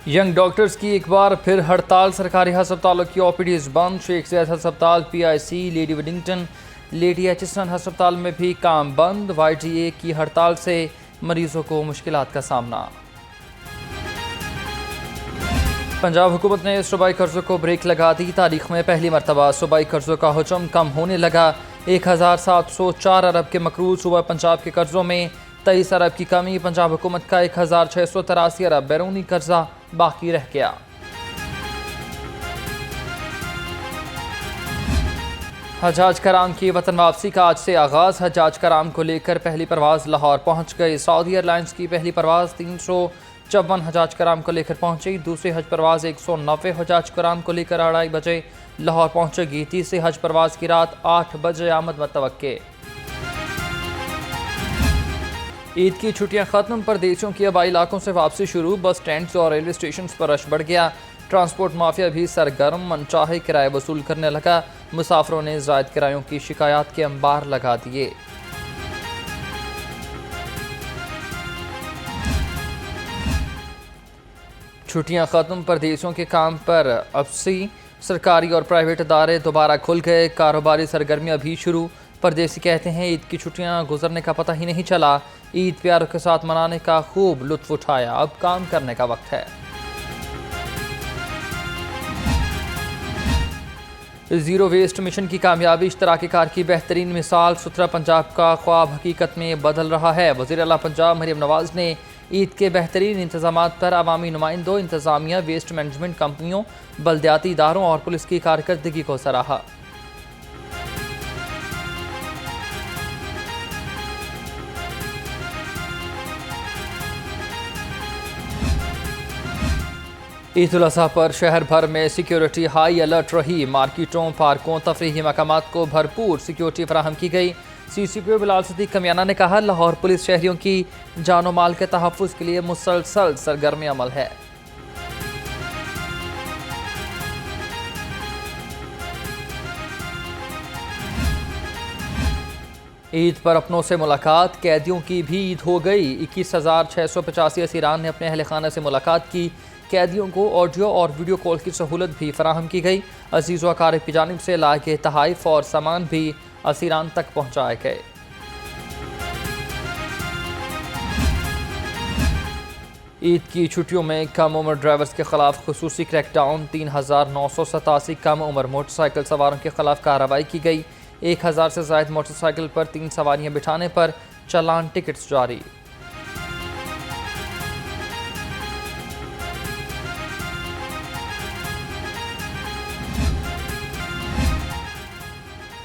Young doctors की एक बार फिर हड़ताल। सरकारी हस्पतालों की ओपीडीज बंद। शेख ज़ायद हस्पताल, पीआईसी, लेडी विडिंगटन, लेडी एचिसन हस्पताल में भी काम बंद। वाईटीए की हड़ताल से मरीजों को मुश्किलात का सामना। पंजाब हुकूमत ने सूबाई कर्जों को ब्रेक लगा दी। तारीख में पहली मरतबा सूबाई कर्जों का हुजम कम होने लगा। 1704 अरब के मकरूज सूबा पंजाब के कर्जों में 23 अरब की कमी। पंजाब हुकूमत का 1683 अरब बैरूनी कर्जा बाकी रह गया। हजाज कराम की वतन वापसी का आज से आगाज़। हजाज कराम को लेकर पहली परवाज़ लाहौर पहुँच गई। सऊदी एयरलाइंस की पहली परवाज़ 354 हजाज कराम को लेकर पहुँची। दूसरी हज परवाज़ 190 हजाज कराम को लेकर 2:30 बजे लाहौर पहुँचेगी। तीसरी हज परवाज़ की रात 8 बजे आमद मुतवक्के। ईद की छुट्टियां खत्म। परदेशियों की आबाई इलाकों से वापसी शुरू। बस स्टैंड और रेलवे स्टेशन पर रश बढ़ गया। ट्रांसपोर्ट माफिया भी सरगर्म, मनचाहे किराए वसूल करने लगा। मुसाफिरों ने ज़ायद किरायों की शिकायत के अंबार लगा दिए। छुट्टियां खत्म। परदेशियों के काम पर वापसी। सरकारी और प्राइवेट इदारे दोबारा खुल गए। कारोबारी सरगर्मियां भी शुरू। परदेसी कहते हैं ईद की छुट्टियां गुजरने का पता ही नहीं चला। ईद प्यारों के साथ मनाने का खूब लुत्फ उठाया। अब काम करने का वक्त है। ज़ीरो वेस्ट मिशन की कामयाबी इश्तराकी कार की बेहतरीन मिसाल। सुथरा पंजाब का ख्वाब हकीकत में बदल रहा है। वज़ीर आला पंजाब मरियम नवाज़ ने ईद के बेहतरीन इंतजामात पर अवामी नुमाइंदों, इंतजामिया, वेस्ट मैनेजमेंट कंपनियों, बल्दियाती इदारों और पुलिस की कारकर्दगी को सराहा। ईद उल अज़हा पर शहर भर में सिक्योरिटी हाई अलर्ट रही। मार्केटों, पार्कों, तफरीही मकामात को भरपूर सिक्योरिटी फराहम की गई। CCPO बिलाल सिद्दीक कमियाना ने कहा, लाहौर पुलिस शहरियों की जानो माल के तहफ़्फ़ुज़ के लिए मुसलसल सरगर्म अमल है। ईद पर अपनों से मुलाकात। कैदियों की भी ईद हो गई। 21,685 असीरान ने अपने अहल खाना से मुलाकात की। कैदियों को ऑडियो और वीडियो कॉल की सहूलत भी फराहम की गई। अजीज़ व अकारिब की जानिब से लाए गए तहाइफ और सामान भी असीरान तक पहुँचाए गए। ईद की छुट्टियों में कम उम्र ड्राइवर्स के खिलाफ खुसूसी क्रैकडाउन। 3,987 कम उम्र मोटरसाइकिल सवारों के खिलाफ कार्रवाई की गई। 1,000 से ज़ायद मोटरसाइकिल पर 3 सवारियाँ बिठाने पर चालान टिकट्स जारी।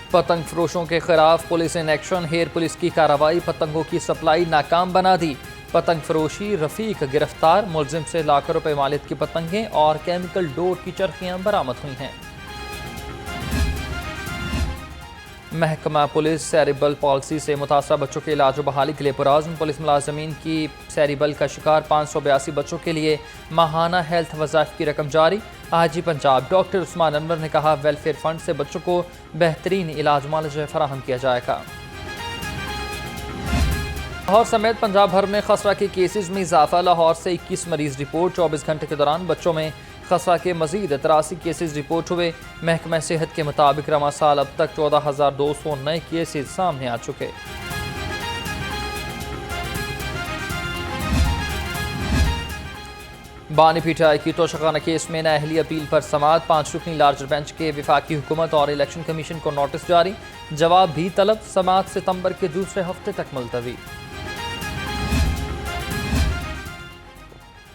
पतंग फरोशों के खिलाफ police in action. Here police की कार्रवाई। पतंगों की सप्लाई नाकाम बना दी। पतंग फरोशी रफीक गिरफ्तार। मुलजिम से लाखों रुपए मालियत की पतंगें और केमिकल डोर की चरखियां बरामद हुई हैं। महकमा पुलिस सेरिबल पॉलिसी से मुतासरा बच्चों के इलाज व बहाली के लिए पुराज़्म। पुलिस मुलाजमीन की सेरिबल का शिकार 582 बच्चों के लिए माहाना हेल्थ वज़ाइफ की रकम जारी। आईजी पंजाब डॉक्टर उस्मान अनवर ने कहा, वेलफेयर फंड से बच्चों को बेहतरीन इलाज मुआलजा फराहम किया जाएगा। लाहौर समेत पंजाब भर में खसरा के केसेस में इजाफा। लाहौर से 21 मरीज रिपोर्ट। 24 घंटे के दौरान बच्चों में खसरा के मजीद 83 केसेस रिपोर्ट हुए। महकमा सेहत के मुताबिक रवा साल अब तक 14,200 नए केसेस सामने आ चुके। बानी पीटीआई की तोशाखाना केस में नाअहली अपील पर समाअत। 5 रुकनी लार्जर बेंच के विफाकी हुकूमत और इलेक्शन कमीशन को नोटिस जारी। जवाब भी तलब। समाअत सितंबर के दूसरे हफ्ते तक मुलतवी।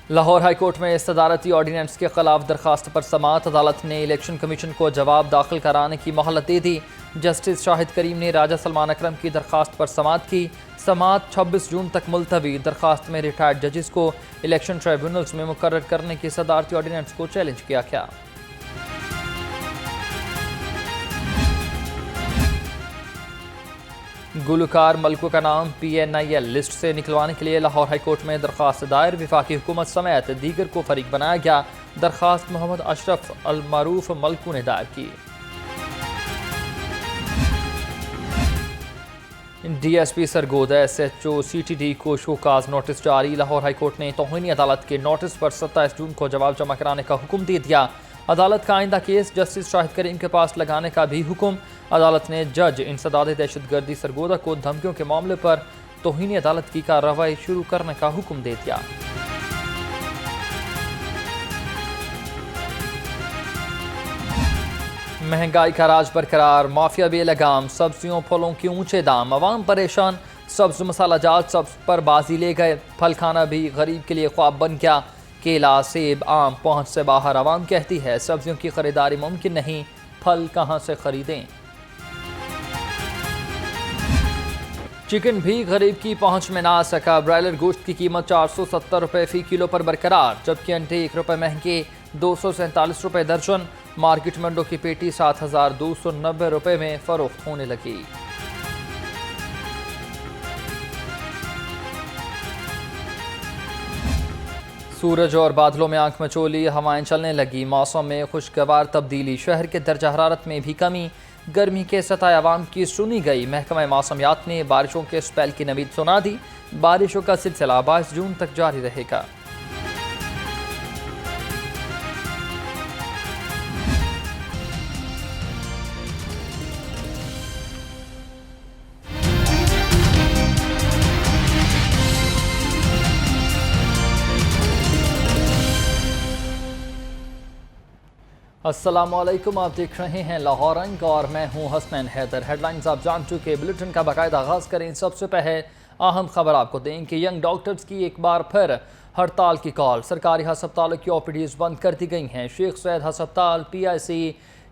लाहौर हाई कोर्ट में सदारती ऑर्डीनेंस के खिलाफ दरखास्त पर समाअत। अदालत ने इलेक्शन कमीशन को जवाब दाखिल कराने की मोहलत दे दी। जस्टिस शाहिद करीम ने राजा सलमान अकरम की दरखास्त पर समाअत की। समाअत 26 जून तक मुलतवी। दरखास्त में रिटायर्ड जजेस को इलेक्शन ट्राइब्यूनल्स में मुकर्रर करने की सदारती ऑर्डीनेंस को चैलेंज किया गया। गुलकार मलकू का नाम PNIL लिस्ट से निकलवाने के लिए लाहौर हाई कोर्ट में दरखास्त दायर। विफाकी हुकूमत समेत दीगर को फरीक बनाया गया। दरखास्त मोहम्मद अशरफ अल मारूफ मलकू ने दायर की। DSP सरगोदा SHO CTD को शोकाज नोटिस जारी। लाहौर हाईकोर्ट ने तौहीनी अदालत के नोटिस पर 27 जून को जवाब जमा कराने का हुक्म दे दिया। अदालत का आइंदा केस जस्टिस शाहिद करीम के पास लगाने का भी हुक्म। अदालत ने जज इंसदाद दहशतगर्दी सरगोदा को धमकियों के मामले पर तौहीनी अदालत की कार्रवाई शुरू करने का हुक्म दे दिया। महंगाई का राज बरकरार, माफिया बेलगाम, सब्जियों फलों के ऊंचे दाम, अवाम परेशान। सब्ज मसाला जात सब्ज पर बाजी ले गए। फल खाना भी गरीब के लिए ख्वाब बन गया। केला सेब आम पहुंच से बाहर। अवाम कहती है सब्जियों की खरीदारी मुमकिन नहीं, फल कहां से खरीदें। चिकन भी गरीब की पहुंच में ना आ सका। ब्रायलर गोश्त की कीमत 470 रुपये फी किलो पर बरकरार, जबकि अंडे 1 रुपये महंगे 247 रुपये दर्जन। मार्केट में अंडों की पेटी 7290 रुपये में फरोख्त होने लगी। सूरज और बादलों में आंख मचोली, हवाएं चलने लगी। मौसम में खुशगवार तब्दीली, शहर के दर्जा हरारत में भी कमी। गर्मी के सताए अवाम की सुनी गई। महकमा मौसमियात ने बारिशों के स्पेल की नवीद सुना दी। बारिशों का सिलसिला 22 जून तक जारी रहेगा। अस्सलामुअलैकुम, आप देख रहे हैं लाहौर रंग और मैं हूं हसनैन हैदर। हेडलाइंस आप जान चुके। बुलेटिन का बाकायदा आगाज़ करें। सबसे पहले अहम खबर आपको दें कि यंग डॉक्टर्स की एक बार फिर हड़ताल की कॉल। सरकारी हस्पतालों की OPDs बंद कर दी गई हैं। शेख सैयद हस्पताल, PIC,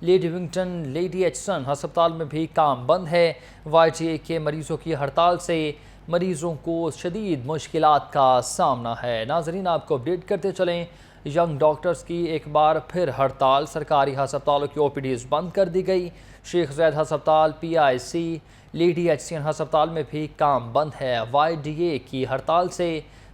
लेडी विंगटन, लेडी एचसन हस्पताल में भी काम बंद है। YTA के मरीजों की हड़ताल से मरीजों को शदीद मुश्किलात का सामना है। नाजरीन, आपको अपडेट करते चलें। यंग डॉक्टर्स की एक बार फिर हड़ताल। सरकारी हस्पतालों की OPDs बंद कर दी गई। शेख ज़ैद हस्पताल, PIC, लेडी HCN हस्पताल में भी काम बंद है। YDA की हड़ताल से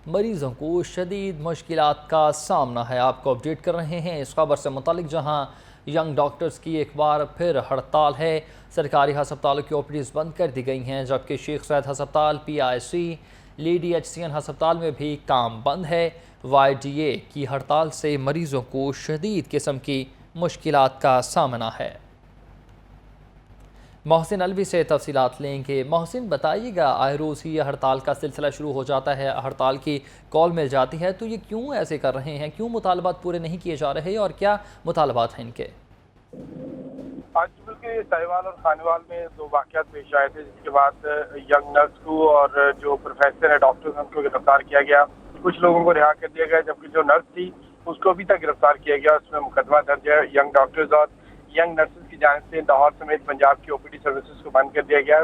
मरीजों को शदीद मुश्किलात का सामना है। आपको अपडेट कर रहे हैं इस खबर से मुतालिक, जहां यंग डॉक्टर्स की एक बार फिर हड़ताल है। सरकारी हस्पतालों की OPDs बंद कर दी गई हैं, जबकि शेख ज़ैद हस्पताल, PIC, लेडी HCN हस्पताल में भी काम बंद है। YDA की हड़ताल से मरीजों को शदीद किस्म की मुश्किलात का सामना है। मोहसिन अलवी से तफसीलात लेंगे। मोहसिन, बताइएगा, आए रोज़ ही हड़ताल का सिलसिला शुरू हो जाता है, हड़ताल की कॉल मिल जाती है, तो ये क्यों ऐसे कर रहे हैं? क्यों मुतालबात पूरे नहीं किए जा रहे और क्या मुतालबात हैं इनके? आज के साहिवाल और खानेवाल में 2 वाक़यात पेश आए थे, जिसके बाद यंग नर्स को और जो प्रोफेसर है, डॉक्टर, उनको गिरफ्तार किया गया। कुछ लोगों को रिहा कर दिया गया, जबकि जो नर्स थी उसको अभी तक गिरफ्तार किया गया। उसमें मुकदमा दर्ज है। यंग डॉक्टर्स और यंग नर्सेज की जानिब से लाहौर समेत पंजाब की OPD सर्विसेज को बंद कर दिया गया है।